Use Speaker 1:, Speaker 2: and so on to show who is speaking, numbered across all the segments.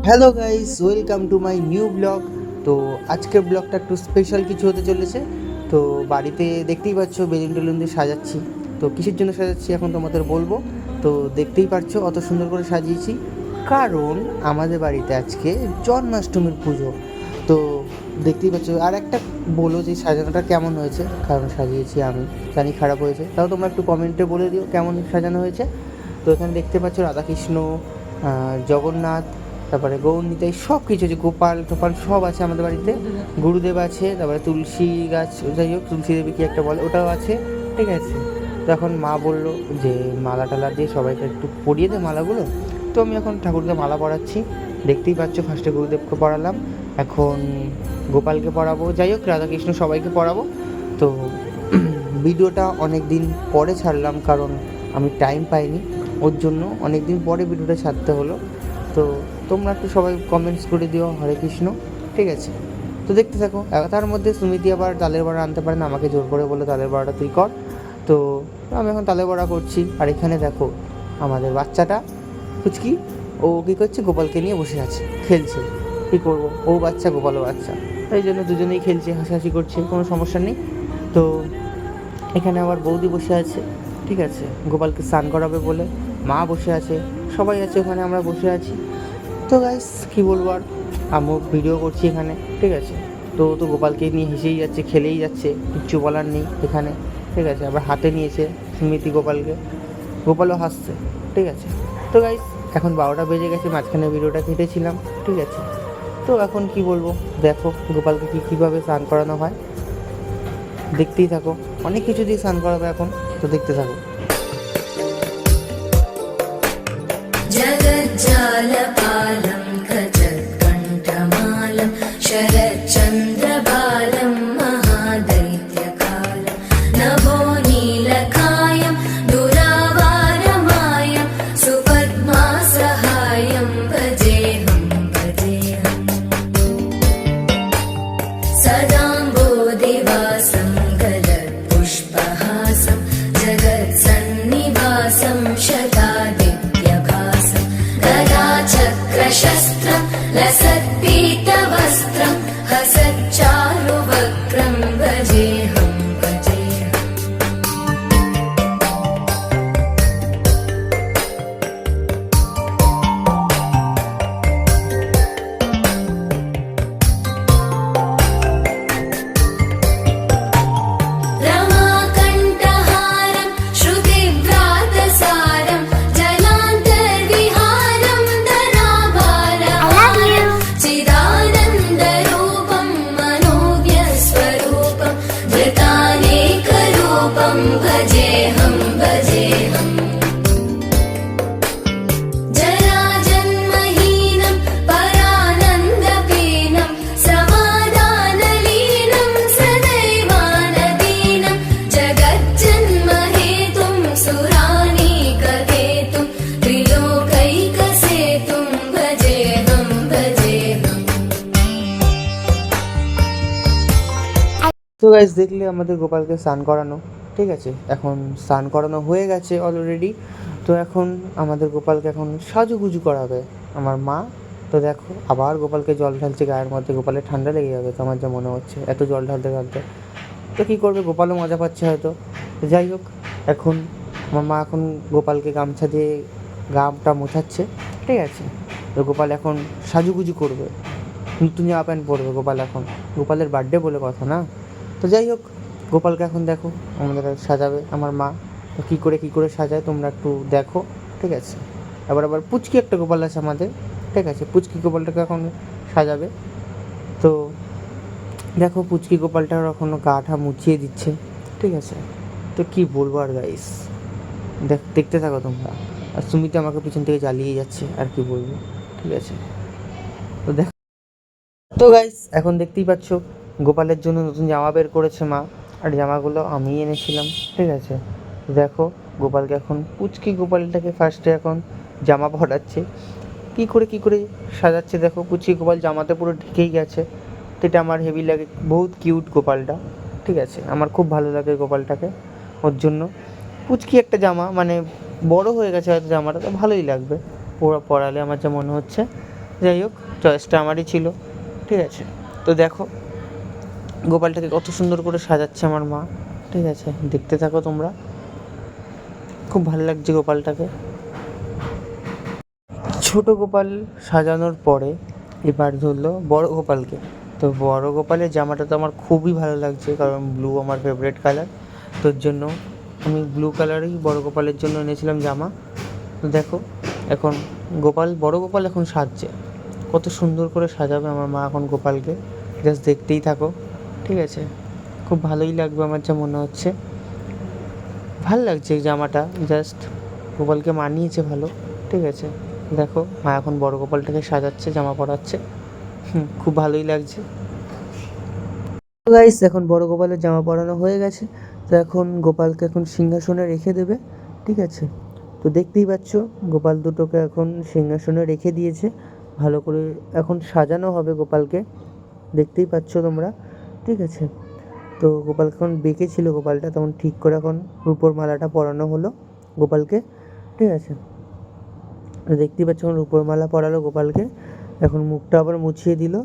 Speaker 1: Hello guys, welcome to my new blog. তো আজকের ব্লগটা একটু স্পেশাল কিছু হতে চলেছে। তো বাড়িতে দেখতেই পাচ্ছ বেলুন টেলুন দিয়ে সাজাচ্ছি। তো কিসের জন্য সাজাচ্ছি এখন তোমাদের বলবো। তো দেখতেই পাচ্ছ অত সুন্দর করে সাজিয়েছি, কারণ আমাদের বাড়িতে আজকে জন্মাষ্টমীর পুজো। তো দেখতেই পাচ্ছ, আর একটা বলো যে সাজানোটা কেমন হয়েছে, কারণ সাজিয়েছি আমি, জানি খারাপ হয়েছে, তাও তোমরা একটু কমেন্টে বলে দিও কেমন সাজানো হয়েছে। তো এখানে দেখতে পাচ্ছ রাধাকৃষ্ণ, জগন্নাথ, তারপরে গৌরনিতাই সব কিছু আছে, গোপাল টোপাল সব আছে আমাদের বাড়িতে। গুরুদেব আছে, তারপরে তুলসী গাছ, যাই হোক তুলসী দেবী কী একটা বলে, ওটাও আছে। ঠিক আছে। তো এখন মা বললো যে মালা টালা দিয়ে সবাইকে একটু পরিয়ে দে মালাগুলো। তো আমি এখন ঠাকুরকে মালা পরাচ্ছি। দেখতেই পাচ্ছ, ফার্স্টে গুরুদেবকে পরালাম, এখন গোপালকে পরাবো, যাই হোক রাধাকৃষ্ণ সবাইকে পরাবো। তো ভিডিওটা অনেক দিন পরে ছাড়লাম, কারণ আমি টাইম পাইনি, ওর জন্য অনেক দিন পরে ভিডিওটা ছাড়তে হলো। তো তোমরা একটু সবাই কমেন্টস করে দিও হরে কৃষ্ণ। ঠিক আছে। তো দেখতে থাকো। তার মধ্যে সুমিতি আবার তালের বড়া আনতে পারে না, আমাকে জোর করে বলে তালের বড়াটা তুই কর। তো আমি এখন তালের বড়া করছি। আর এখানে দেখো আমাদের বাচ্চাটা কুচকি, ও কী করছে, গোপালকে নিয়ে বসে আছে, খেলছে। কী করবো, ও বাচ্চা গোপালও বাচ্চা, তাই জন্য দুজনেই খেলছে, হাসাহাসি করছে, কোনো সমস্যা নেই। তো এখানে আবার বৌদি বসে আছে। ঠিক আছে। গোপালকে স্নান করাবে বলে মা বসে আছে, সবাই আছে ওখানে, আমরা বসে আছি। তো গাইস কী বলবো, আর আমিও ভিডিও করছি এখানে। ঠিক আছে। তো তো গোপালকে নিয়ে হেসেই যাচ্ছে, খেলেই যাচ্ছে, কিচ্ছু বলার নেই এখানে। ঠিক আছে। আবার হাতে নিয়েছে স্মৃতি গোপালকে, গোপালও হাসছে। ঠিক আছে। তো গাইস এখন 12টা বেজে গেছে, মাঝখানে ভিডিওটা কেটেছিলাম। ঠিক আছে। তো এখন কি বলবো, দেখো গোপালকে কীভাবে স্নান করানো হয়, দেখতেই থাকো। অনেক কিছু দিয়ে স্নান করাবে এখন, তো দেখতে থাকো।
Speaker 2: जगज्जालपालं खचत्कण्ठमालं शरच्चन्द्रबालं महादैत्यकालं नभो नीलकायं दुरावारमायं सुपद्मासहायं भजेऽहं सदाम्बोधिवासं गलत्पुष्पहासं जगत्सन्निवासं शतादित्यभासं गदाचक्रशस्त्रं लसत्पीतवस्त्रं हसच्चारुवक्त्रं भजेऽहं रमाकण्ठहारं श्रुतिव्रातसारं जलान्तर्विहारं धराभारहारं चिदानन्दरूपं मनोव्यस्वरूपं धृतानेकरूपं भजेऽहं जराजन्महीनं परानन्दपीनं समाधानलीनं सदैवानदीनं जगज्जन्महेतुं सुरानीकहेतुं त्रिलोकैकसेतुं भजेऽहं
Speaker 1: তো গাইস দেখলে আমাদের গোপালকে স্নান করানো। ঠিক আছে। এখন স্নান করানো হয়ে গেছে অলরেডি। তো এখন আমাদের গোপালকে এখন সাজুগুজু করাবে আমার মা। তো দেখো আবার গোপালকে জল ঢালছে গায়ের মধ্যে, গোপালের ঠান্ডা লেগে যাবে তো আমার যা মনে হচ্ছে, এত জল ঢালতে ঢালতে। তো কী করবে, গোপালও মজা পাচ্ছে হয়তো। তো যাই হোক, এখন আমার মা এখন গোপালকে গামছা দিয়ে গামটা মোছাচ্ছে। ঠিক আছে। তো গোপাল এখন সাজুগুজু করবে, নতুন জামা প্যান্ট পরবে গোপাল এখন, গোপালের বার্থডে বলে কথা না। তো যাই হোক, গোপালকে এখন দেখো আমাদের সাজাবে আমার মা। তো কী করে সাজায় তোমরা একটু দেখো। ঠিক আছে। আবার পুচকি একটা গোপাল আছে আমাদের। ঠিক আছে। পুচকি গোপালটাকে এখন সাজাবে। তো দেখো পুচকি গোপালটার এখনও গা ঠা মুছিয়ে দিচ্ছে। ঠিক আছে। তো কী বলবো আর গাইস, দেখতে থাকো তোমরা। আর সুমিত আমাকে পিছন থেকে জ্বালিয়ে যাচ্ছে, আর কি বলবো। ঠিক আছে। তো দেখো, তো গাইস এখন দেখতেই পাচ্ছ গোপালের জন্য নতুন জামা বের করেছে মা, আর জামাগুলো আমি এনেছিলাম। ঠিক আছে। দেখো গোপালকে এখন পুচকি গোপালটাকে ফার্স্টে এখন জামা পরাচ্ছে, কী করে সাজাচ্ছে দেখো। পুচকি গোপাল জামাতে পুরো ঢেকেই গেছে। তো এটা আমার হেভি লাগে, বহুত কিউট গোপালটা। ঠিক আছে। আমার খুব ভালো লাগে গোপালটাকে, ওর জন্য পুচকি একটা জামা, মানে বড় হয়ে গেছে হয়তো জামাটা, তো ভালোই লাগবে পরালে আমার যা মনে হচ্ছে। যাই হোক, চয়েসটা আমারই ছিল, ঠিক আছে। তো দেখো গোপালটাকে কত সুন্দর করে সাজাচ্ছে আমার মা, ঠিক আছে, দেখতে থাকো তোমরা, খুব ভালো লাগছে গোপালটাকে। ছোট গোপাল সাজানোর পরে এবার ধরলো বড় গোপালকে। তো বড় গোপালের জামাটা তো আমার খুবই ভালো লাগছে, কারণ ব্লু আমার ফেভারিট কালার, তোর জন্য আমি ব্লু কালারই বড় গোপালের জন্য এনেছিলাম জামা। তো দেখো এখন বড় গোপাল এখন সাজছে, কত সুন্দর করে সাজাবে আমার মা এখন গোপালকে, জাস্ট দেখতেই থাকো, ঠিক আছে। খুব ভালোই লাগবে আমার যা মনে হচ্ছে, ভাল লাগছে এই জামাটা, জাস্ট গোপালকে মানিয়েছে ভালো, ঠিক আছে। দেখো মা এখন বড় গোপালটাকে সাজাচ্ছে, জামা পরাচ্ছে, খুব ভালোই লাগছে। গাইস এখন বড় গোপালের জামা পরানো হয়ে গেছে, তো এখন গোপালকে এখন সিংহাসনে রেখে দেবে, ঠিক আছে। তো দেখতেই পাচ্ছ গোপাল দুটোকে এখন সিংহাসনে রেখে দিয়েছে, ভালো করে এখন সাজানো হবে গোপালকে, দেখতেই পাচ্ছ তোমরা, ঠিক আছে। তো গোপাল এখন বেঁকে ছিল গোপালটা, তখন ঠিক করে এখন রূপোর মালাটা পরানো হলো গোপালকে, ঠিক আছে। তো দেখতেই পাচ্ছ এখন রূপোর মালা পরালো গোপালকে, এখন মুখটা আবার মুছিয়ে দিল,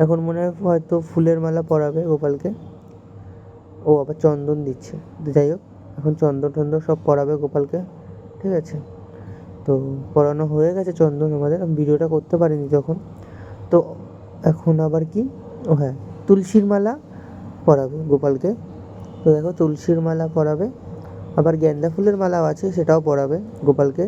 Speaker 1: এখন মনে হয় হয়তো ফুলের মালা পরাবে গোপালকে, ও আবার চন্দন দিচ্ছে, যাই হোক এখন চন্দন টন্দন সব পরাবে গোপালকে, ঠিক আছে। তো পরানো হয়ে গেছে চন্দন আমাদের, আমি ভিডিওটা করতে পারিনি তখন। তো এখন আবার কি, ও হ্যাঁ, তুলসীর মালা পরাবে গোপালকে। তো দেখো তুলসীর মালা পরাবে, আবার গেন্দা ফুলের মালাও আছে, সেটাও পরাবে গোপালকে।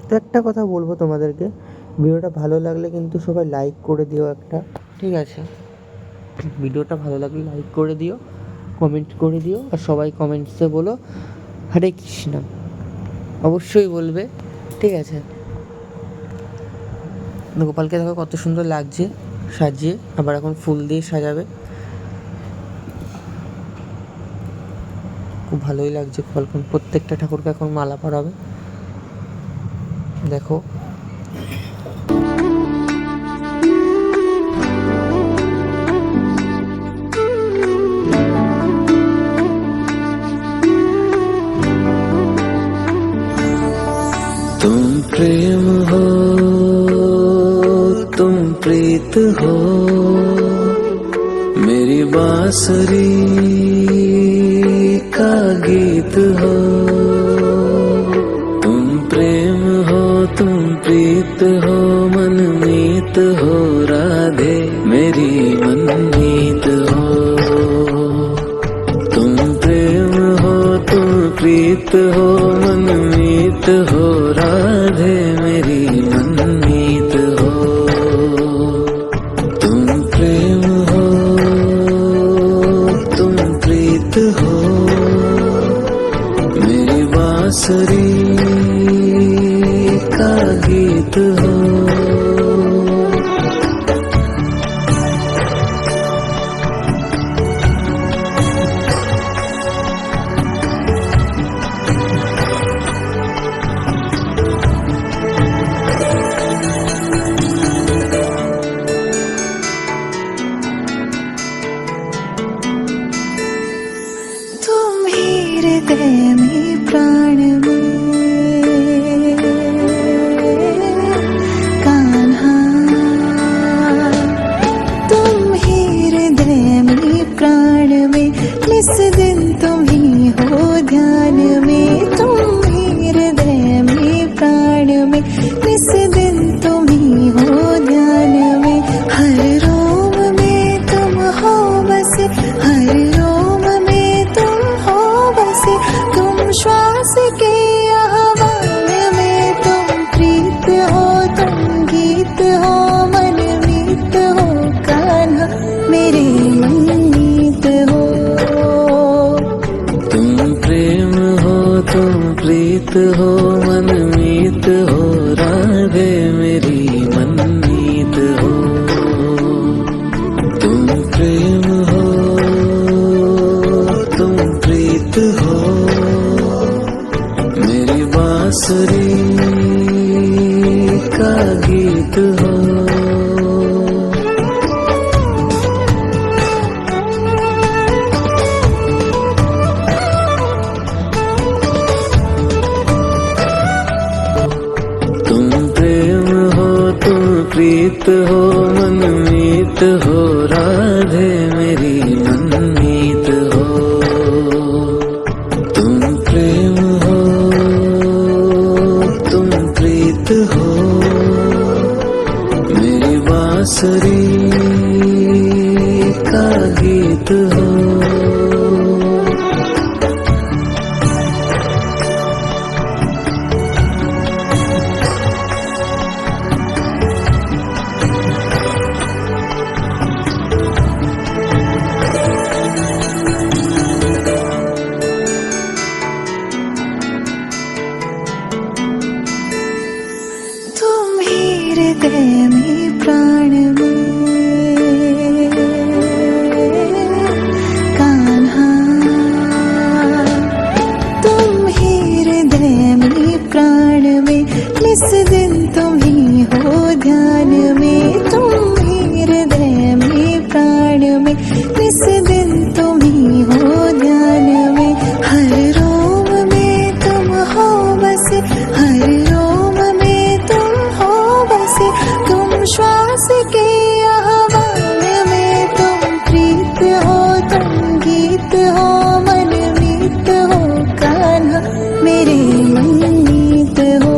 Speaker 1: তো একটা কথা বলবো তোমাদেরকে, ভিডিওটা ভালো লাগলে কিন্তু সবাই লাইক করে দিও একটা, ঠিক আছে। ভিডিওটা ভালো লাগলে লাইক করে দিও, কমেন্ট করে দিও, আর সবাই কমেন্টসে বলো হরে কৃষ্ণ, অবশ্যই বলবে, ঠিক আছে। গোপালকে দেখো কত সুন্দর লাগছে সাজিয়ে, আবার এখন ফুল দিয়ে সাজাবে, খুব ভালোই লাগছে গোপালকে। প্রত্যেকটা ঠাকুরকে এখন মালা পরাবে, দেখো।
Speaker 3: तुम प्रेम हो, तुम प्रीत हो, मेरी बांसुरी का गीत हो। तुम प्रेम हो, तुम प्रीत हो, मनमीत हो, राधे मेरी मनमीत हो। तुम प्रेम हो, तुम प्रीत हो, मनमीत हो, राधे मेरी मनमीत हो। तुम प्रेम हो, तुम प्रीत हो, मेरी बांसुरी का गीत हो।
Speaker 4: तुम ही हृदय में प्राण में कान्हा, तुम ही हृदय में प्राण में, निस दिन तुम ही हो ध्यान में। तुम ही हृदय में प्राण में, निस दिन तुम ही हो ध्यान में। हर रोम में तुम हो बसे, हर रोम में तुम हो बसे, तुम श्वास के आह्वान में। तुम प्रीत हो, तुम गीत हो, मनमीत हो, कान्हा मेरे मनमीत हो।
Speaker 3: तुम प्रेम हो, तुम प्रीत हो, मनमीत हो, राधे मेरी मनमीत हो। तुम प्रेम हो, तुम प्रीत हो, मेरी बांसुरी का गीत हो। तुम प्रेम प्रीत हो मनमीत हो राधे मेरी मनमीत हो तुम प्रेम हो तुम प्रीत हो मेरी बांसुरी का गीत हो
Speaker 4: तुम ही हृदय में प्राण में कान्हा तुम ही हृदय में प्राण में इस दिन तुम ही हो ध्यान में तुम ही हृदय में प्राण में इस दिन तुम ही हो ध्यान में हर रोम में तुम हो बसे हर रोम में तुम हो बसे तुम श्वास के आह्वान में तुम प्रीत हो तुम गीत हो मनमीत हो कान्हा मेरे मनमीत हो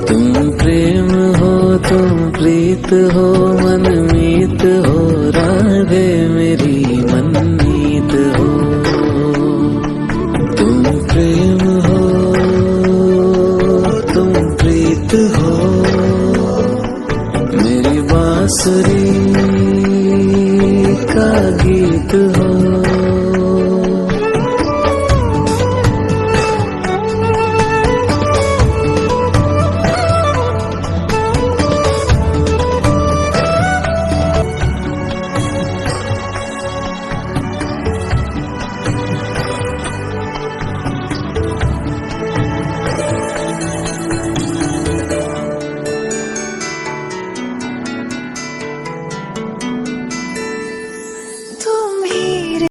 Speaker 3: तुम प्रेम हो तुम प्रीत हो मनमीत हो राधे मेरी मनमीत हो तुम प्रेम हो तुम प्रीत हो मेरी बांसुरी का गीत हो